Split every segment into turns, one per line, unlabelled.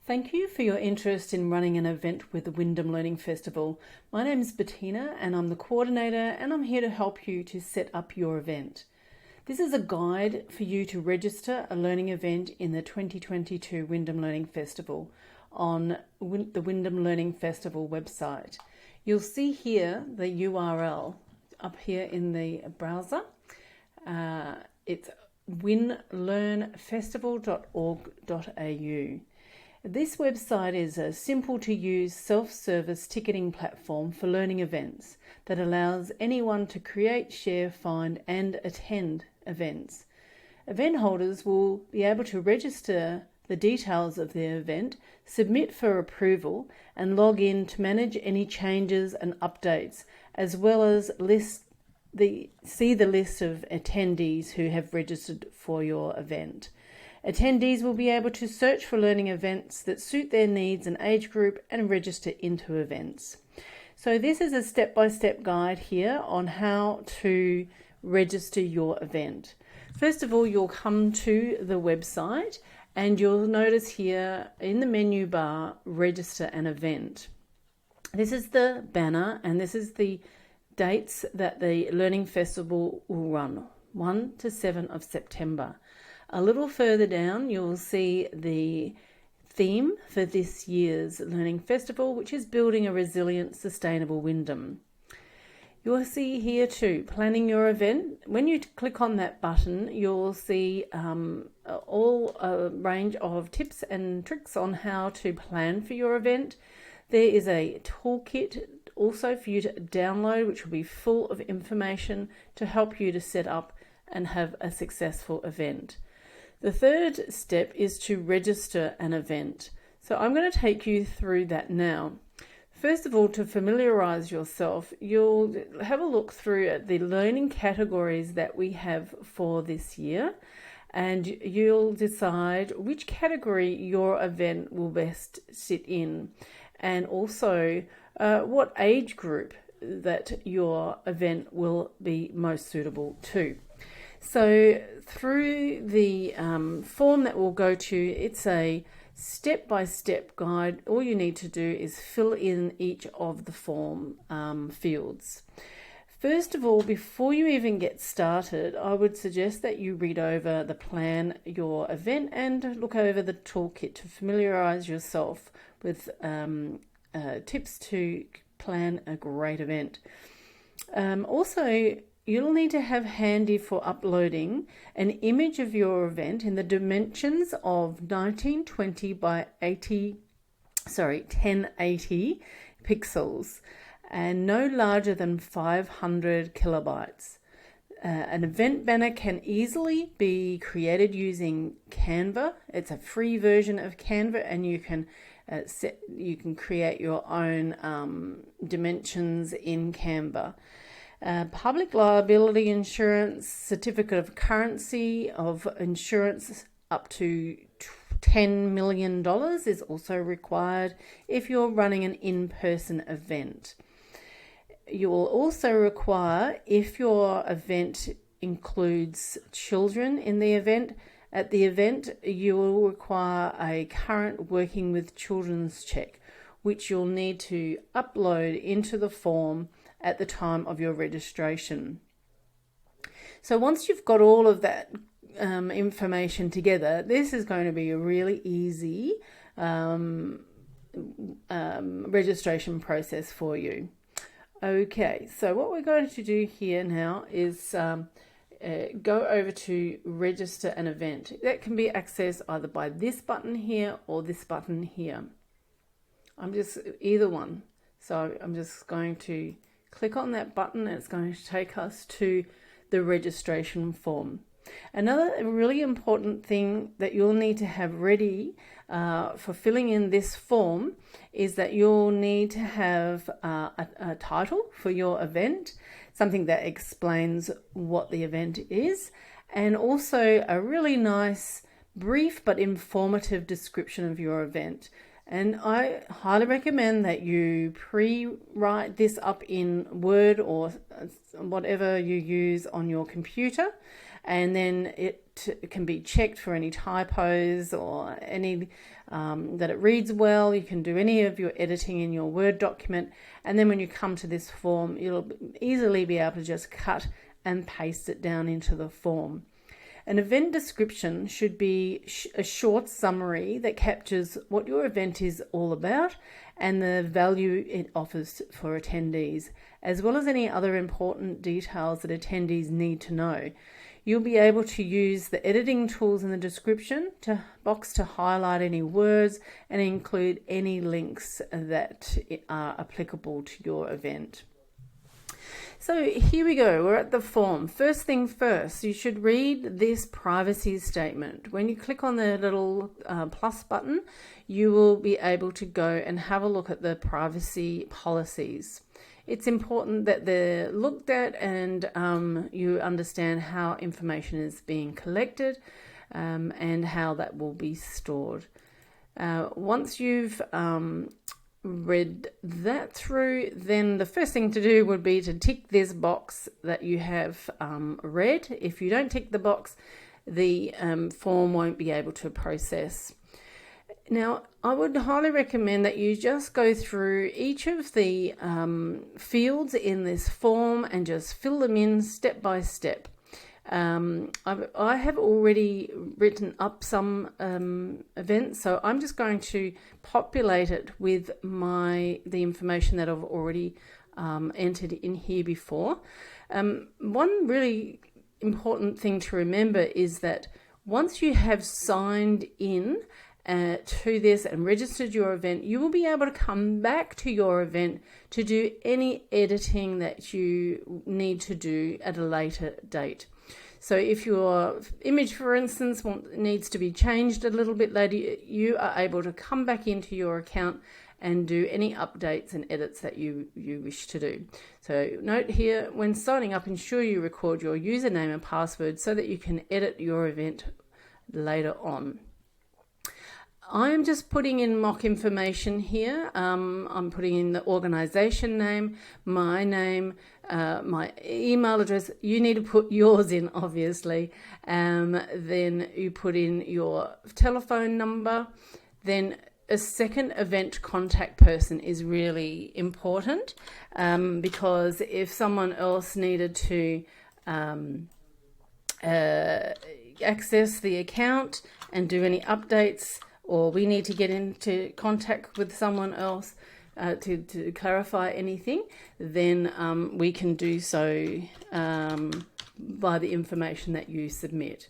Thank you for your interest in running an event with the Wyndham Learning Festival. My name is Bettina and I'm the coordinator, and I'm here to help you to set up your event. This is a guide for you to register a learning event in the 2022 Wyndham Learning Festival on the Wyndham Learning Festival website. You'll see here the URL up here in the browser. It's winlearnfestival.org.au. This website is a simple to use self-service ticketing platform for learning events that allows anyone to create, share, find and attend events. Event holders will be able to register the details of their event, submit for approval and log in to manage any changes and updates, as well as see the list of attendees who have registered for your event. Attendees will be able to search for learning events that suit their needs and age group and register into events. So this is a step-by-step guide here on how to register your event. First of all, you'll come to the website and you'll notice here in the menu bar, register an event. This is the banner and this is the dates that the Learning Festival will run, 1 to 7 of September. A little further down, you'll see the theme for this year's Learning Festival, which is Building a Resilient, Sustainable Wyndham. You'll see here too, planning your event. When you click on that button, you'll see a range of tips and tricks on how to plan for your event. There is a toolkit also for you to download, which will be full of information to help you to set up and have a successful event. The third step is to register an event. So I'm going to take you through that now. First of all, to familiarize yourself, you'll have a look through at the learning categories that we have for this year, and you'll decide which category your event will best sit in, and also what age group that your event will be most suitable to. So through the form that we'll go to, it's a step-by-step guide. All you need to do is fill in each of the form fields. First of all, before you even get started, I would suggest that you read over the plan your event and look over the toolkit to familiarize yourself with tips to plan a great event. Also, you'll need to have handy for uploading an image of your event in the dimensions of 1920 by 1080 pixels and no larger than 500 kilobytes. An event banner can easily be created using Canva. It's a free version of Canva, and you can create your own dimensions in Canva. Public liability insurance, certificate of currency of insurance up to $10 million is also required if you're running an in-person event. You will also require, if your event includes children in the event, at the event you will require a current working with children's check, which you'll need to upload into the form at the time of your registration. So once you've got all of that information together, this is going to be a really easy registration process for you. Okay, so what we're going to do here now is go over to register an event. That can be accessed either by this button here or this button here. Either one. So I'm just going to click on that button and it's going to take us to the registration form. Another really important thing that you'll need to have ready for filling in this form is that you'll need to have a title for your event, something that explains what the event is, and also a really nice, brief but informative description of your event. And I highly recommend that you pre-write this up in Word or whatever you use on your computer, and then can be checked for any typos or any that it reads well. You can do any of your editing in your Word document, and then when you come to this form, you'll easily be able to just cut and paste it down into the form. An event description should be a short summary that captures what your event is all about and the value it offers for attendees, as well as any other important details that attendees need to know. You'll be able to use the editing tools in the description box to highlight any words and include any links that are applicable to your event. So here we go, we're at the form. First thing first, you should read this privacy statement. When you click on the little plus button, you will be able to go and have a look at the privacy policies. It's important that they're looked at and you understand how information is being collected and how that will be stored. Once you've read that through, then the first thing to do would be to tick this box that you have read. If you don't tick the box, the form won't be able to process. Now, I would highly recommend that you just go through each of the fields in this form and just fill them in step by step. I have already written up some events, so I'm just going to populate it with the information that I've already entered in here before. One really important thing to remember is that once you have signed in to this and registered your event, you will be able to come back to your event to do any editing that you need to do at a later date. So if your image, for instance, needs to be changed a little bit later, you are able to come back into your account and do any updates and edits that you wish to do. So note here, when signing up, ensure you record your username and password so that you can edit your event later on. I'm just putting in mock information here. I'm putting in the organization name, my name, my email address. You need to put yours in, obviously. Then you put in your telephone number. Then a second event contact person is really important because if someone else needed to access the account and do any updates, or we need to get into contact with someone else to clarify anything, then we can do so by the information that you submit.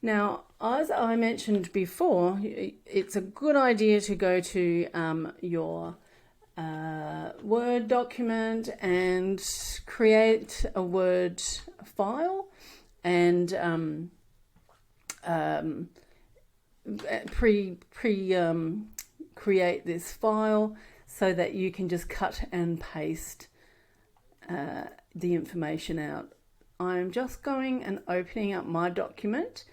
Now, as I mentioned before, it's a good idea to go to your Word document and create a Word file and create this file so that you can just cut and paste the information out. I'm just going and opening up my document,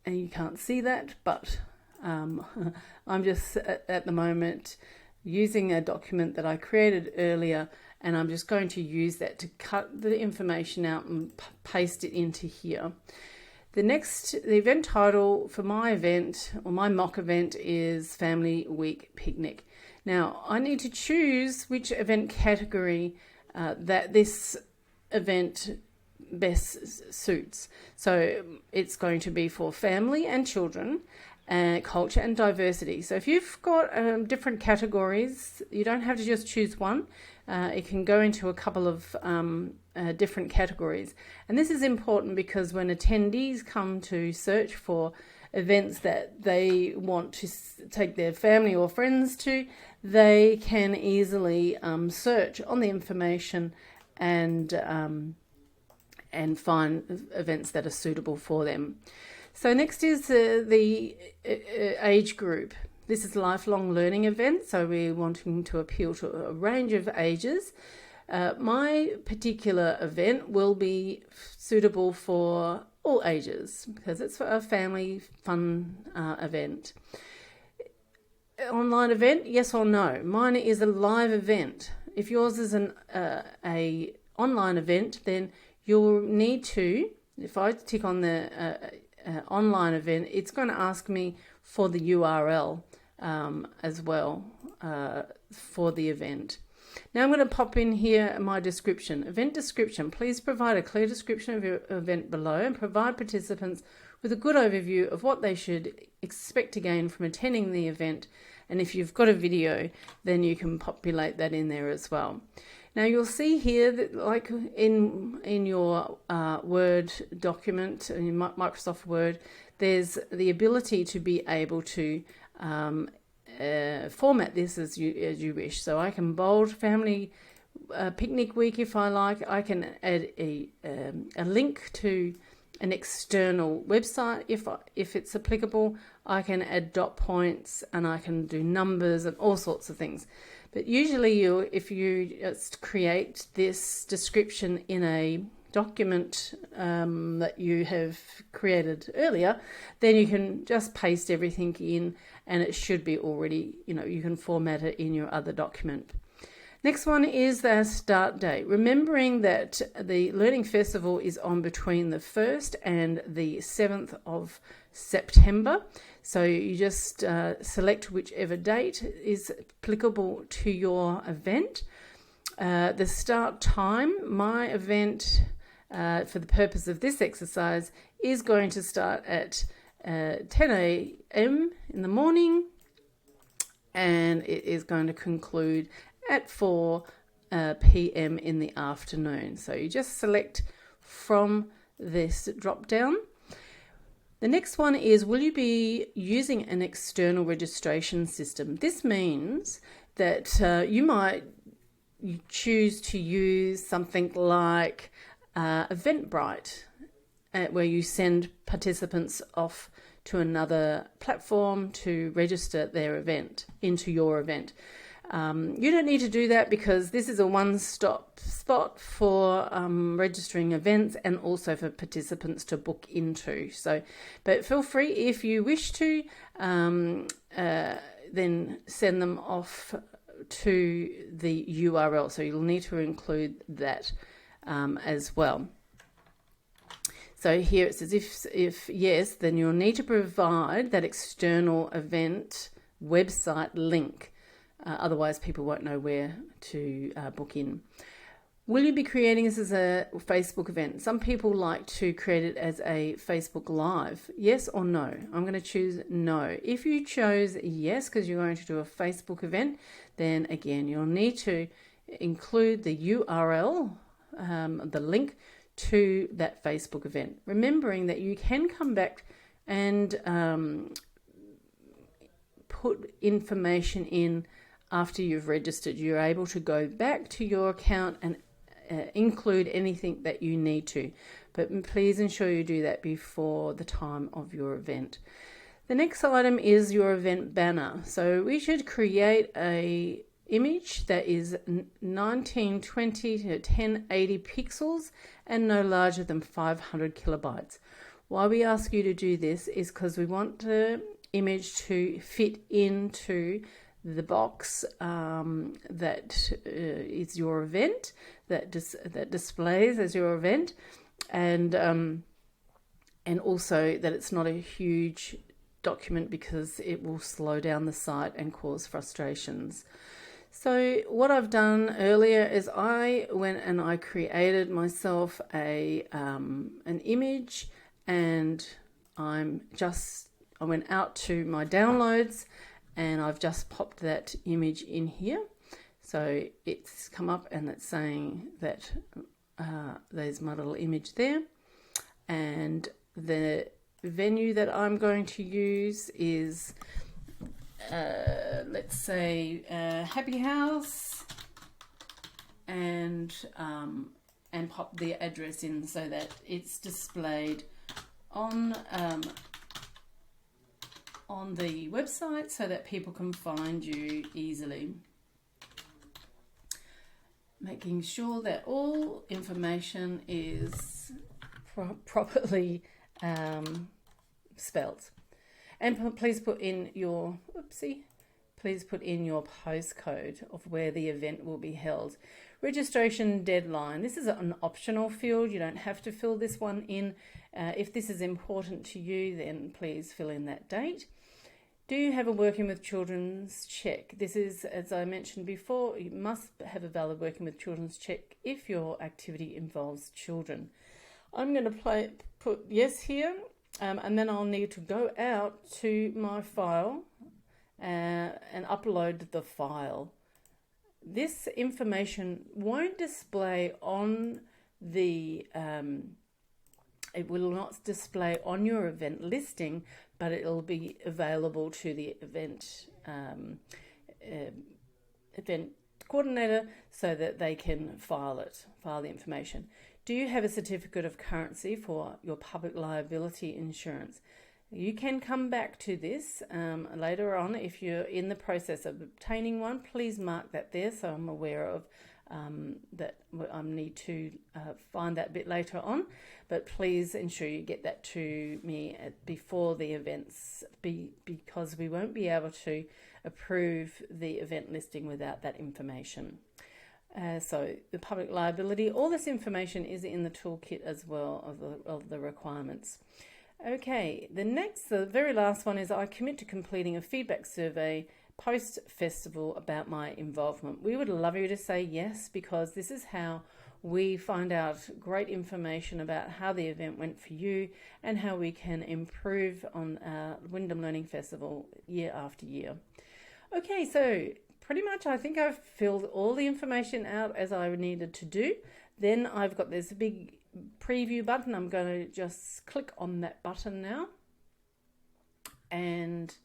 and you can't see that, but I'm just at the moment using a document that I created earlier, and I'm just going to use that to cut the information out and paste it into here. The event title for my event, or my mock event, is Family Week Picnic. Now, I need to choose which event category that this event best suits. So it's going to be for family and children, culture and diversity. So if you've got different categories, you don't have to just choose one. It can go into a couple of different categories. And this is important because when attendees come to search for events that they want to take their family or friends to, they can easily search on the information and find events that are suitable for them. So next is the age group. This is lifelong learning event, so we're wanting to appeal to a range of ages. My particular event will be suitable for all ages because it's a family fun event. Online event, yes or no? Mine is a live event. If yours is a online event, then you'll need to if I tick on the online event, it's going to ask me for the URL as well for the event. Now I'm going to pop in here my description. Event description. Please provide a clear description of your event below and provide participants with a good overview of what they should expect to gain from attending the event. And if you've got a video, then you can populate that in there as well. Now you'll see here that, like in your Word document, in Microsoft Word, there's the ability to be able to format this as you wish. So I can bold family picnic week if I like. I can add a link to an external website if it's applicable. I can add dot points and I can do numbers and all sorts of things. But usually if you just create this description in a document that you have created earlier, then you can just paste everything in and it should be already, you can format it in your other document. Next one is the start date. Remembering that the Learning Festival is on between the 1st and the 7th of September. So you just select whichever date is applicable to your event. The start time, my event, for the purpose of this exercise, is going to start at 10 a.m. in the morning, and it is going to conclude at 4 p.m. in the afternoon. So you just select from this drop down. The next one is, will you be using an external registration system? This means that you might choose to use something like Eventbrite, where you send participants off to another platform to register their event into your event. You don't need to do that because this is a one-stop spot for registering events and also for participants to book into. But feel free, if you wish to, then send them off to the URL. So you'll need to include that as well. So here it says if yes, then you'll need to provide that external event website link. Otherwise, people won't know where to book in. Will you be creating this as a Facebook event? Some people like to create it as a Facebook Live. Yes or no? I'm going to choose no. If you chose yes, because you're going to do a Facebook event, then again, you'll need to include the URL, the link to that Facebook event. Remembering that you can come back and put information in after you've registered. You're able to go back to your account and include anything that you need to, but please ensure you do that before the time of your event. The next item is your event banner. So we should create a image that is 1920 to 1080 pixels and no larger than 500 kilobytes. Why we ask you to do this is because we want the image to fit into the box that is your event, that displays as your event, and also that it's not a huge document because it will slow down the site and cause frustrations. So what I've done earlier is I went and I created myself an image, and I went out to my downloads and I've just popped that image in here. So it's come up and it's saying that there's my little image there, and the venue that I'm going to use is let's say Happy House, and pop the address in so that it's displayed on the website so that people can find you easily. Making sure that all information is properly spelt. And please put in your please put in your postcode of where the event will be held. Registration deadline. This is an optional field. You don't have to fill this one in. If this is important to you, then please fill in that date. Do you have a Working with Children's check? This is, as I mentioned before, you must have a valid Working with Children's check if your activity involves children. I'm going to put yes here, and then I'll need to go out to my file and upload the file. This information won't display on the it will not display on your event listing, but it'll be available to the event coordinator so that they can file the information. Do you have a certificate of currency for your public liability insurance? You can come back to this later on if you're in the process of obtaining one. Please mark that there so I'm aware of that I need to find that bit later on. But please ensure you get that to me before the events because we won't be able to approve the event listing without that information. So the public liability, all this information is in the toolkit as well of the requirements. Okay, the very last one is I commit to completing a feedback survey post-festival about my involvement. We would love you to say yes, because this is how we find out great information about how the event went for you and how we can improve on Wyndham Learning Festival year after year. Okay, so pretty much I think I've filled all the information out as I needed to do. Then I've got this big preview button. I'm going to just click on that button now, and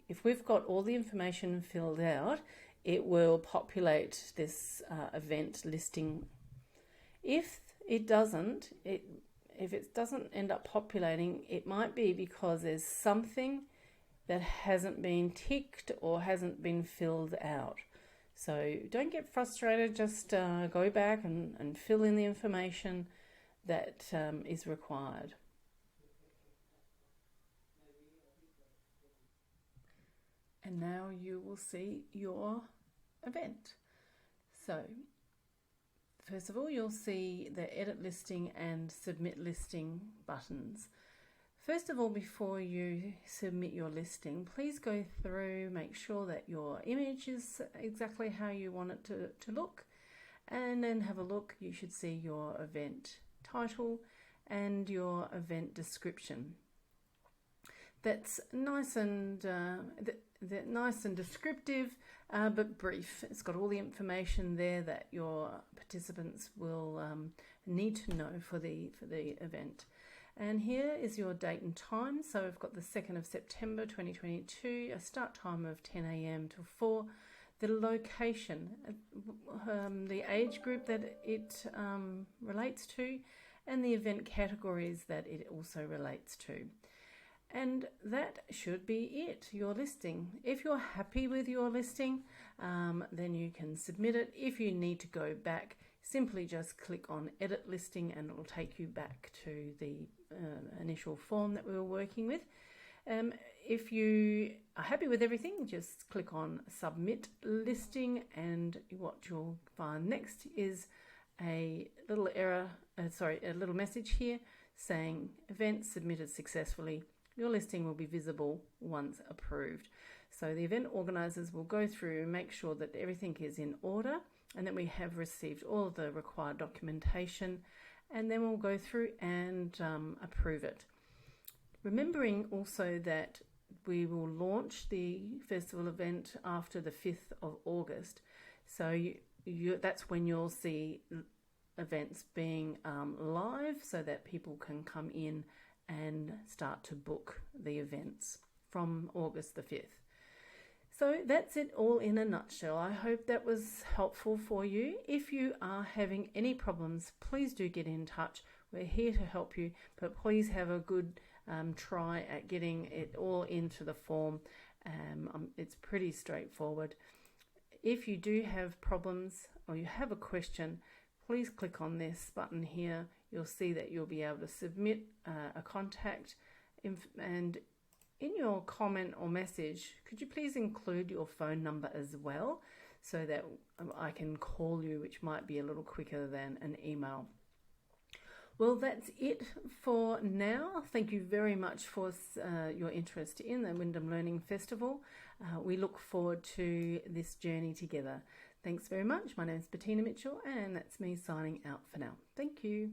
if we've got all the information filled out, it will populate this event listing. If it doesn't end up populating, it might be because there's something that hasn't been ticked or hasn't been filled out. So don't get frustrated, just go back and fill in the information that is required. And now you will see your event. So first of all, you'll see the edit listing and submit listing buttons. First of all, before you submit your listing, please go through, make sure that your image is exactly how you want it to look, and then have a look. You should see your event title and your event description. That's nice and descriptive, but brief. It's got all the information there that your participants will need to know for the event. And here is your date and time. So I've got the 2nd of September 2022, a start time of 10 a.m. till 4. The location, the age group that it relates to, and the event categories that it also relates to. And that should be it, your listing. If you're happy with your listing, then you can submit it. If you need to go back, simply just click on Edit Listing and it will take you back to the initial form that we were working with. If you are happy with everything, just click on Submit Listing, and what you'll find next is a little a little message here saying event submitted successfully. Your listing will be visible once approved. So the event organisers will go through and make sure that everything is in order and that we have received all of the required documentation, and then we'll go through and approve it. Remembering also that we will launch the festival event after the 5th of August. So that's when you'll see events being live so that people can come in and start to book the events from August the 5th. So that's it all in a nutshell. I hope that was helpful for you. If you are having any problems, please do get in touch. We're here to help you, but please have a good try at getting it all into the form. It's pretty straightforward. If you do have problems or you have a question, please click on this button here. You'll see that you'll be able to submit a contact, and In your comment or message, could you please include your phone number as well so that I can call you, which might be a little quicker than an email. Well, that's it for now. Thank you very much for your interest in the Wyndham Learning Festival. We look forward to this journey together. Thanks very much. My name is Bettina Mitchell, and that's me signing out for now. Thank you.